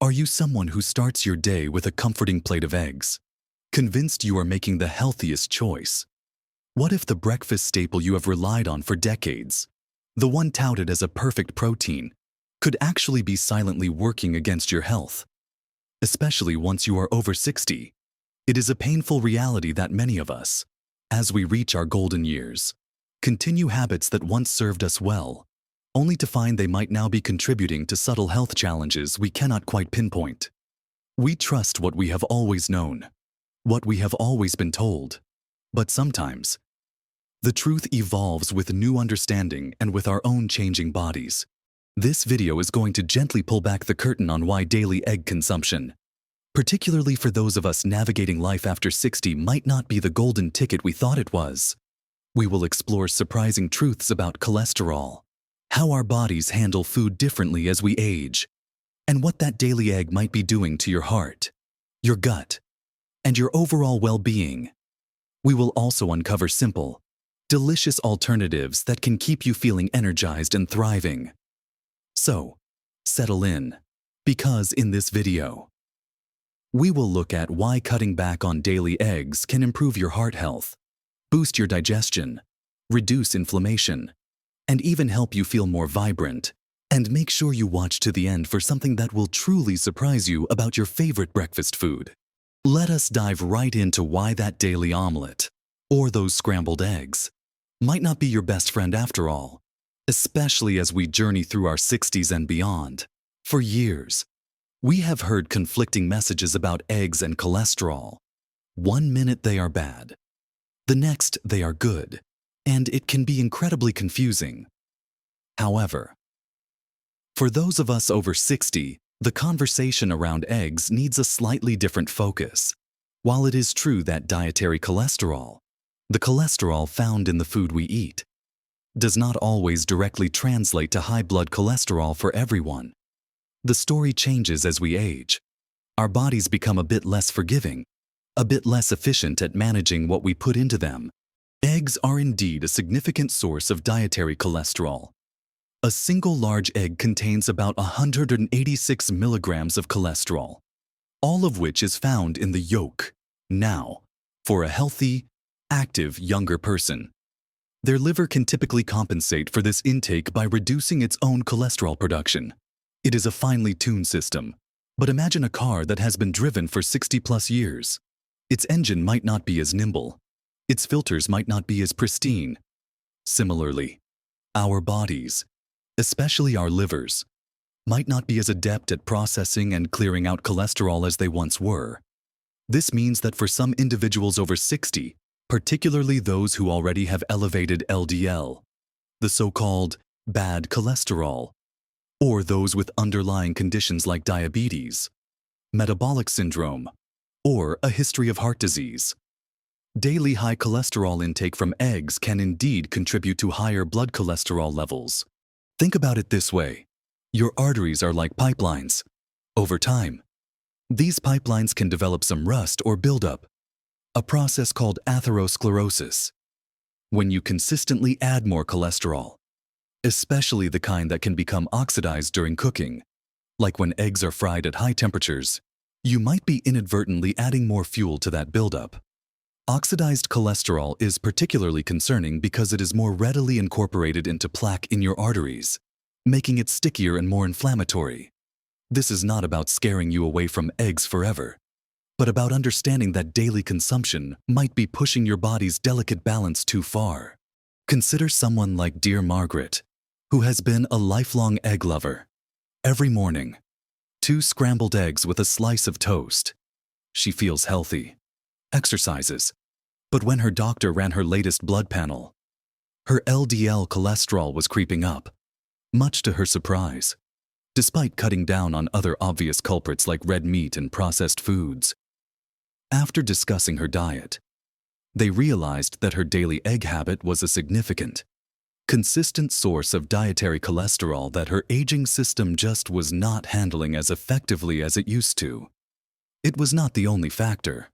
Are you someone who starts your day with a comforting plate of eggs, convinced you are making the healthiest choice? What if the breakfast staple you have relied on for decades, the one touted as a perfect protein, could actually be silently working against your health? Especially once you are over 60, it is a painful reality that many of us, as we reach our golden years, continue habits that once served us well, only to find they might now be contributing to subtle health challenges we cannot quite pinpoint. We trust what we have always known, what we have always been told, but sometimes, the truth evolves with new understanding and with our own changing bodies. This video is going to gently pull back the curtain on why daily egg consumption, particularly for those of us navigating life after 60, might not be the golden ticket we thought it was. We will explore surprising truths about cholesterol, how our bodies handle food differently as we age, and what that daily egg might be doing to your heart, your gut, and your overall well-being. We will also uncover simple, delicious alternatives that can keep you feeling energized and thriving. So, settle in, because in this video, we will look at why cutting back on daily eggs can improve your heart health, boost your digestion, reduce inflammation, and even help you feel more vibrant. And make sure you watch to the end for something that will truly surprise you about your favorite breakfast food. Let us dive right into why that daily omelet, or those scrambled eggs, might not be your best friend after all, especially as we journey through our 60s and beyond. For years, we have heard conflicting messages about eggs and cholesterol. One minute they are bad, the next they are good, and it can be incredibly confusing. However, for those of us over 60, the conversation around eggs needs a slightly different focus. While it is true that dietary cholesterol, the cholesterol found in the food we eat, does not always directly translate to high blood cholesterol for everyone. The story changes as we age. Our bodies become a bit less forgiving, a bit less efficient at managing what we put into them. Eggs are indeed a significant source of dietary cholesterol. A single large egg contains about 186 milligrams of cholesterol, all of which is found in the yolk. Now, for a healthy, active younger person, their liver can typically compensate for this intake by reducing its own cholesterol production. It is a finely tuned system, but imagine a car that has been driven for 60+ years. Its engine might not be as nimble. Its filters might not be as pristine. Similarly, our bodies, especially our livers, might not be as adept at processing and clearing out cholesterol as they once were. This means that for some individuals over 60, particularly those who already have elevated LDL, the so-called bad cholesterol, or those with underlying conditions like diabetes, metabolic syndrome, or a history of heart disease, daily high cholesterol intake from eggs can indeed contribute to higher blood cholesterol levels. Think about it this way. Your arteries are like pipelines. Over time, these pipelines can develop some rust or buildup, a process called atherosclerosis. When you consistently add more cholesterol, especially the kind that can become oxidized during cooking, like when eggs are fried at high temperatures, you might be inadvertently adding more fuel to that buildup. Oxidized cholesterol is particularly concerning because it is more readily incorporated into plaque in your arteries, making it stickier and more inflammatory. This is not about scaring you away from eggs forever, but about understanding that daily consumption might be pushing your body's delicate balance too far. Consider someone like dear Margaret, who has been a lifelong egg lover. Every morning, 2 scrambled eggs with a slice of toast. She feels healthy, exercises, but when her doctor ran her latest blood panel, her LDL cholesterol was creeping up, much to her surprise. Despite cutting down on other obvious culprits like red meat and processed foods. After discussing her diet, they realized that her daily egg habit was a significant, consistent source of dietary cholesterol that her aging system just was not handling as effectively as it used to. It was not the only factor,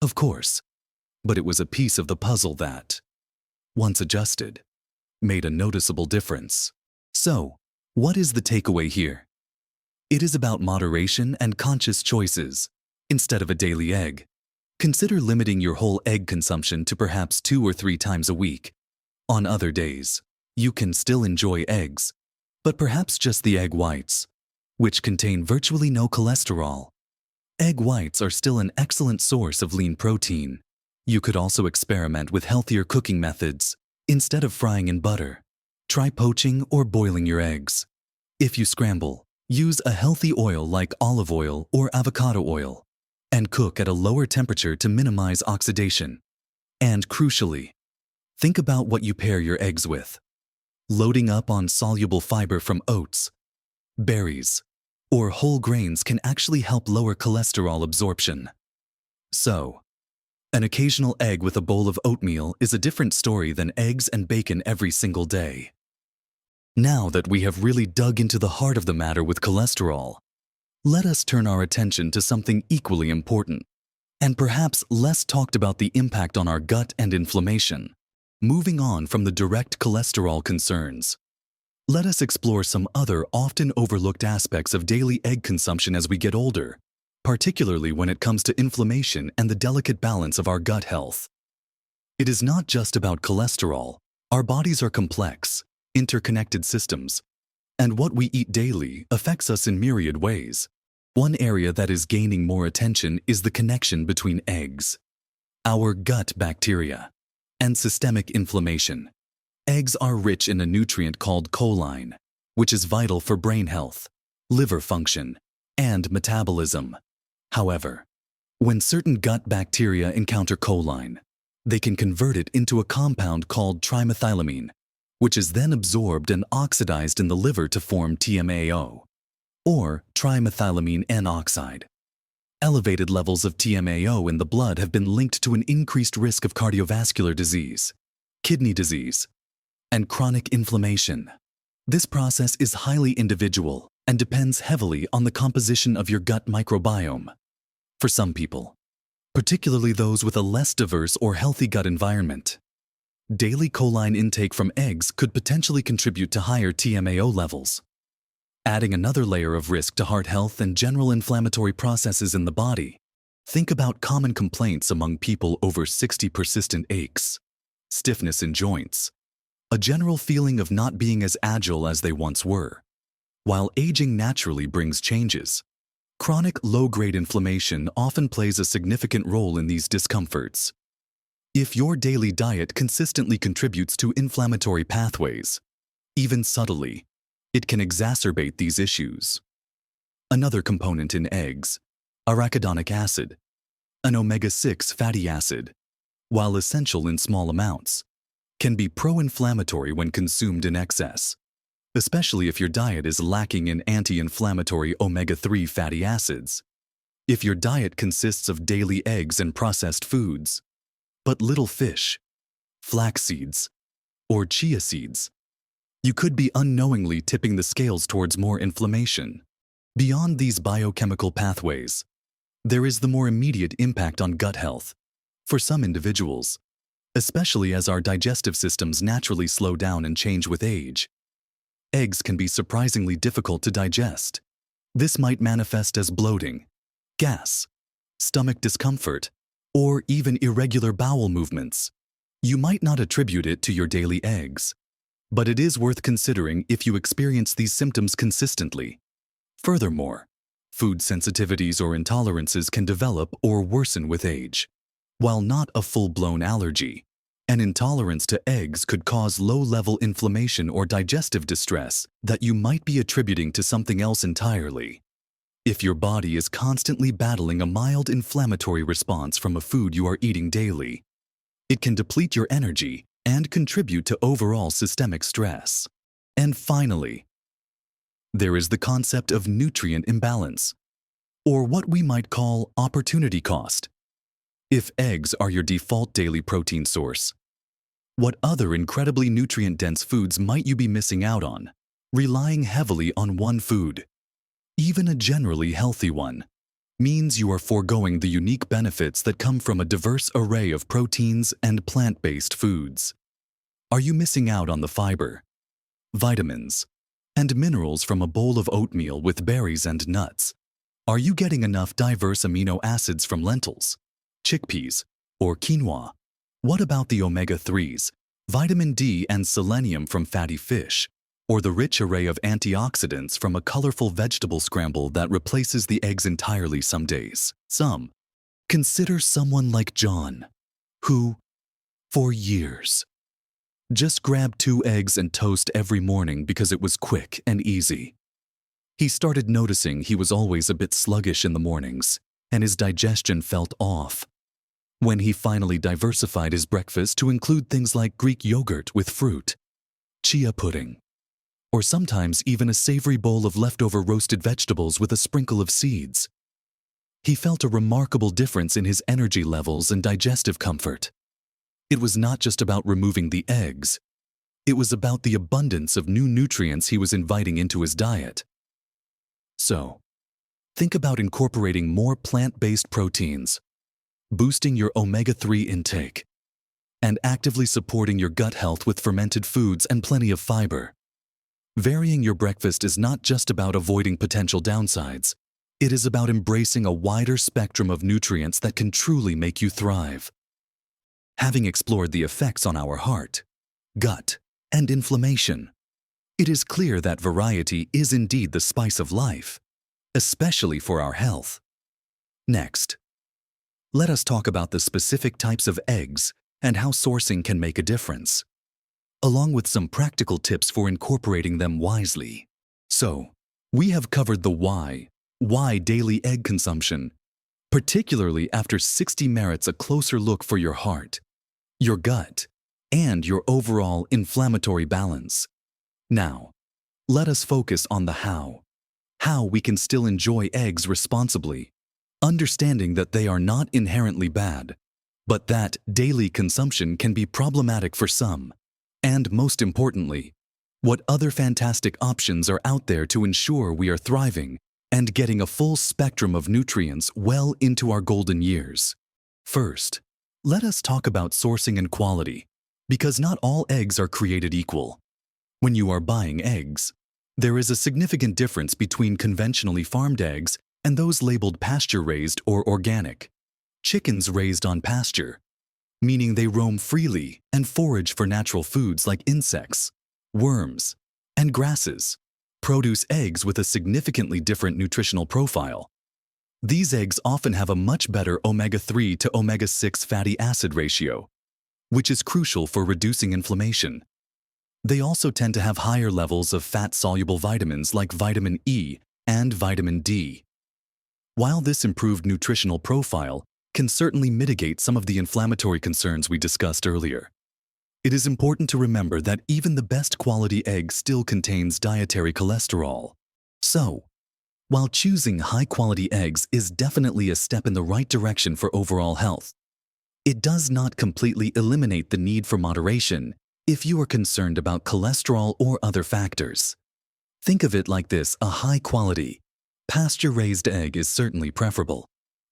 of course, but it was a piece of the puzzle that, once adjusted, made a noticeable difference. So, what is the takeaway here? It is about moderation and conscious choices. Instead of a daily egg, consider limiting your whole egg consumption to perhaps 2 or 3 times a week. On other days, you can still enjoy eggs, but perhaps just the egg whites, which contain virtually no cholesterol. Egg whites are still an excellent source of lean protein. You could also experiment with healthier cooking methods. Instead of frying in butter, try poaching or boiling your eggs. If you scramble, use a healthy oil like olive oil or avocado oil, and cook at a lower temperature to minimize oxidation. And crucially, think about what you pair your eggs with. Loading up on soluble fiber from oats, berries, or whole grains can actually help lower cholesterol absorption. So, an occasional egg with a bowl of oatmeal is a different story than eggs and bacon every single day. Now that we have really dug into the heart of the matter with cholesterol, let us turn our attention to something equally important, and perhaps less talked about: the impact on our gut and inflammation. Moving on from the direct cholesterol concerns, let us explore some other often overlooked aspects of daily egg consumption as we get older, particularly when it comes to inflammation and the delicate balance of our gut health. It is not just about cholesterol. Our bodies are complex, interconnected systems, and what we eat daily affects us in myriad ways. One area that is gaining more attention is the connection between eggs, our gut bacteria, and systemic inflammation. Eggs are rich in a nutrient called choline, which is vital for brain health, liver function, and metabolism. However, when certain gut bacteria encounter choline, they can convert it into a compound called trimethylamine, which is then absorbed and oxidized in the liver to form TMAO, or trimethylamine N-oxide. Elevated levels of TMAO in the blood have been linked to an increased risk of cardiovascular disease, kidney disease, and chronic inflammation. This process is highly individual and depends heavily on the composition of your gut microbiome. For some people, particularly those with a less diverse or healthy gut environment, daily choline intake from eggs could potentially contribute to higher TMAO levels, adding another layer of risk to heart health and general inflammatory processes in the body. Think about common complaints among people over 60: persistent aches, stiffness in joints, a general feeling of not being as agile as they once were. While aging naturally brings changes, chronic low-grade inflammation often plays a significant role in these discomforts. If your daily diet consistently contributes to inflammatory pathways, even subtly, it can exacerbate these issues. Another component in eggs, arachidonic acid, an omega-6 fatty acid, while essential in small amounts, can be pro-inflammatory when consumed in excess, especially if your diet is lacking in anti-inflammatory omega-3 fatty acids. If your diet consists of daily eggs and processed foods, but little fish, flax seeds, or chia seeds, you could be unknowingly tipping the scales towards more inflammation. Beyond these biochemical pathways, there is the more immediate impact on gut health. For some individuals, especially as our digestive systems naturally slow down and change with age, eggs can be surprisingly difficult to digest. This might manifest as bloating, gas, stomach discomfort, or even irregular bowel movements. You might not attribute it to your daily eggs, but it is worth considering if you experience these symptoms consistently. Furthermore, food sensitivities or intolerances can develop or worsen with age. While not a full-blown allergy, an intolerance to eggs could cause low-level inflammation or digestive distress that you might be attributing to something else entirely. If your body is constantly battling a mild inflammatory response from a food you are eating daily, it can deplete your energy and contribute to overall systemic stress. And finally, there is the concept of nutrient imbalance, or what we might call opportunity cost. If eggs are your default daily protein source, what other incredibly nutrient-dense foods might you be missing out on, relying heavily on one food, even a generally healthy one, means you are foregoing the unique benefits that come from a diverse array of proteins and plant-based foods. Are you missing out on the fiber, vitamins, and minerals from a bowl of oatmeal with berries and nuts. Are you getting enough diverse amino acids from lentils, chickpeas, or quinoa? What about the omega-3s, vitamin D and selenium from fatty fish, or the rich array of antioxidants from a colorful vegetable scramble that replaces the eggs entirely some days? Consider someone like John, who, for years, just grabbed 2 eggs and toast every morning because it was quick and easy. He started noticing he was always a bit sluggish in the mornings, and his digestion felt off. When he finally diversified his breakfast to include things like Greek yogurt with fruit, chia pudding, or sometimes even a savory bowl of leftover roasted vegetables with a sprinkle of seeds, he felt a remarkable difference in his energy levels and digestive comfort. It was not just about removing the eggs. It was about the abundance of new nutrients he was inviting into his diet. So, think about incorporating more plant-based proteins, boosting your omega-3 intake, and actively supporting your gut health with fermented foods and plenty of fiber. Varying your breakfast is not just about avoiding potential downsides. It is about embracing a wider spectrum of nutrients that can truly make you thrive. Having explored the effects on our heart, gut, and inflammation, it is clear that variety is indeed the spice of life, especially for our health. Next, let us talk about the specific types of eggs and how sourcing can make a difference, along with some practical tips for incorporating them wisely. So, we have covered the why daily egg consumption, particularly after 60 merits a closer look for your heart, your gut, and your overall inflammatory balance. Now, let us focus on the how we can still enjoy eggs responsibly, understanding that they are not inherently bad, but that daily consumption can be problematic for some. And most importantly, what other fantastic options are out there to ensure we are thriving and getting a full spectrum of nutrients well into our golden years. First, let us talk about sourcing and quality, because not all eggs are created equal. When you are buying eggs, there is a significant difference between conventionally farmed eggs and those labeled pasture-raised or organic. Chickens raised on pasture, meaning they roam freely and forage for natural foods like insects, worms, and grasses, produce eggs with a significantly different nutritional profile. These eggs often have a much better omega-3 to omega-6 fatty acid ratio, which is crucial for reducing inflammation. They also tend to have higher levels of fat-soluble vitamins like vitamin E and vitamin D. While this improved nutritional profile can certainly mitigate some of the inflammatory concerns we discussed earlier, it is important to remember that even the best quality egg still contains dietary cholesterol. So, while choosing high-quality eggs is definitely a step in the right direction for overall health, it does not completely eliminate the need for moderation if you are concerned about cholesterol or other factors. Think of it like this: a high-quality, pasture-raised egg is certainly preferable,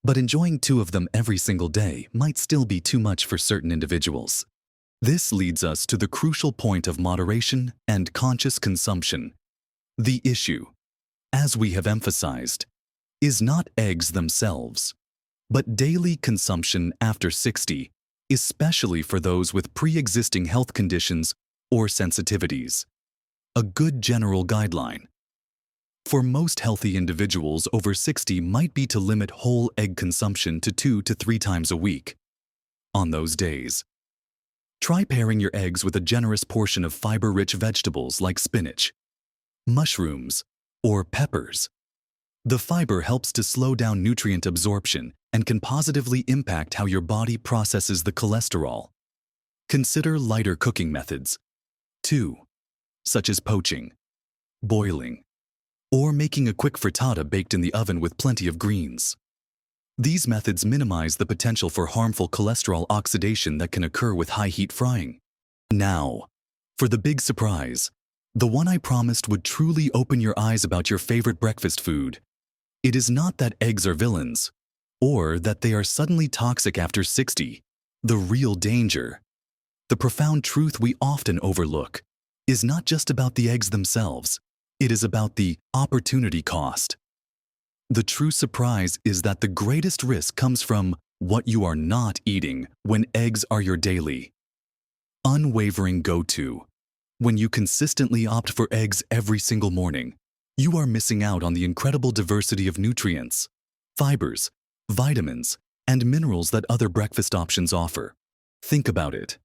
but enjoying 2 of them every single day might still be too much for certain individuals. This leads us to the crucial point of moderation and conscious consumption. The issue, as we have emphasized, is not eggs themselves, but daily consumption after 60, especially for those with pre-existing health conditions or sensitivities. A good general guideline for most healthy individuals over 60 might be to limit whole egg consumption to 2 to 3 times a week. On those days, try pairing your eggs with a generous portion of fiber-rich vegetables like spinach, mushrooms, or peppers. The fiber helps to slow down nutrient absorption and can positively impact how your body processes the cholesterol. Consider lighter cooking methods, too, such as poaching, boiling, or making a quick frittata baked in the oven with plenty of greens. These methods minimize the potential for harmful cholesterol oxidation that can occur with high-heat frying. Now, for the big surprise, the one I promised would truly open your eyes about your favorite breakfast food. It is not that eggs are villains, or that they are suddenly toxic after 60. The real danger, the profound truth we often overlook, is not just about the eggs themselves, It is about the opportunity cost. The true surprise is that the greatest risk comes from what you are not eating when eggs are your daily, unwavering go-to. When you consistently opt for eggs every single morning, you are missing out on the incredible diversity of nutrients, fibers, vitamins, and minerals that other breakfast options offer. Think about it.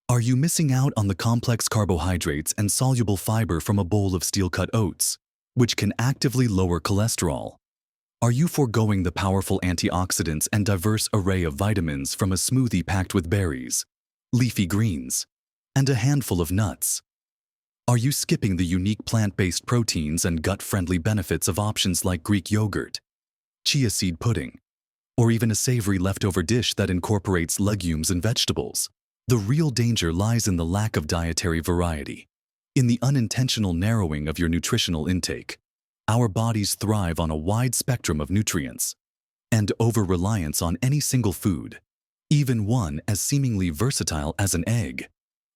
Are you missing out on the complex carbohydrates and soluble fiber from a bowl of steel-cut oats, which can actively lower cholesterol? Are you foregoing the powerful antioxidants and diverse array of vitamins from a smoothie packed with berries, leafy greens, and a handful of nuts? Are you skipping the unique plant-based proteins and gut-friendly benefits of options like Greek yogurt, chia seed pudding, or even a savory leftover dish that incorporates legumes and vegetables? The real danger lies in the lack of dietary variety, in the unintentional narrowing of your nutritional intake. Our bodies thrive on a wide spectrum of nutrients, and over-reliance on any single food, even one as seemingly versatile as an egg,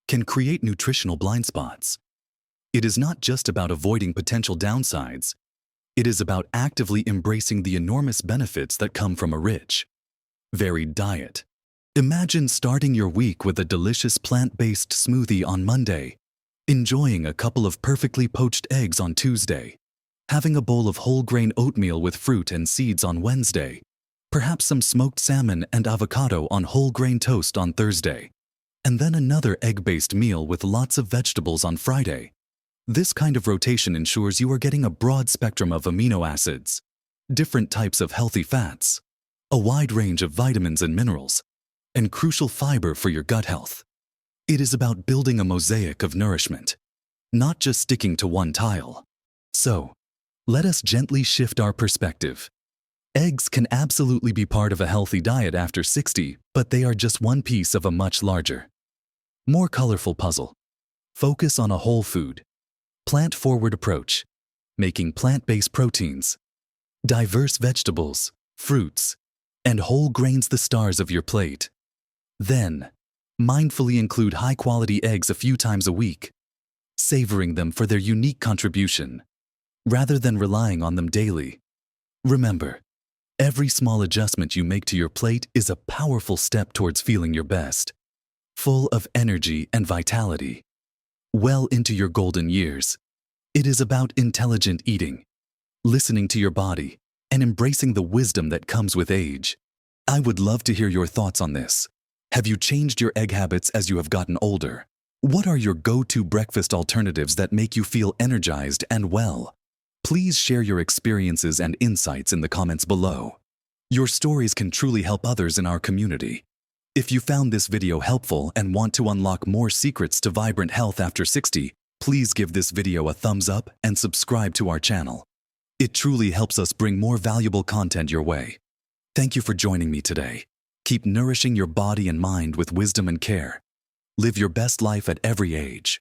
can create nutritional blind spots. It is not just about avoiding potential downsides. It is about actively embracing the enormous benefits that come from a rich, varied diet. Imagine starting your week with a delicious plant-based smoothie on Monday, enjoying a couple of perfectly poached eggs on Tuesday, having a bowl of whole-grain oatmeal with fruit and seeds on Wednesday, perhaps some smoked salmon and avocado on whole-grain toast on Thursday, and then another egg-based meal with lots of vegetables on Friday. This kind of rotation ensures you are getting a broad spectrum of amino acids, different types of healthy fats, a wide range of vitamins and minerals, and crucial fiber for your gut health. It is about building a mosaic of nourishment, not just sticking to one tile. So, let us gently shift our perspective. Eggs can absolutely be part of a healthy diet after 60, but they are just one piece of a much larger, more colorful puzzle. Focus on a whole food, plant-forward approach, making plant-based proteins, diverse vegetables, fruits, and whole grains the stars of your plate. Then, mindfully include high-quality eggs a few times a week, savoring them for their unique contribution, rather than relying on them daily. Remember, every small adjustment you make to your plate is a powerful step towards feeling your best, full of energy and vitality. Well into your golden years, it is about intelligent eating, listening to your body, and embracing the wisdom that comes with age. I would love to hear your thoughts on this. Have you changed your egg habits as you have gotten older? What are your go-to breakfast alternatives that make you feel energized and well? Please share your experiences and insights in the comments below. Your stories can truly help others in our community. If you found this video helpful and want to unlock more secrets to vibrant health after 60, please give this video a thumbs up and subscribe to our channel. It truly helps us bring more valuable content your way. Thank you for joining me today. Keep nourishing your body and mind with wisdom and care. Live your best life at every age.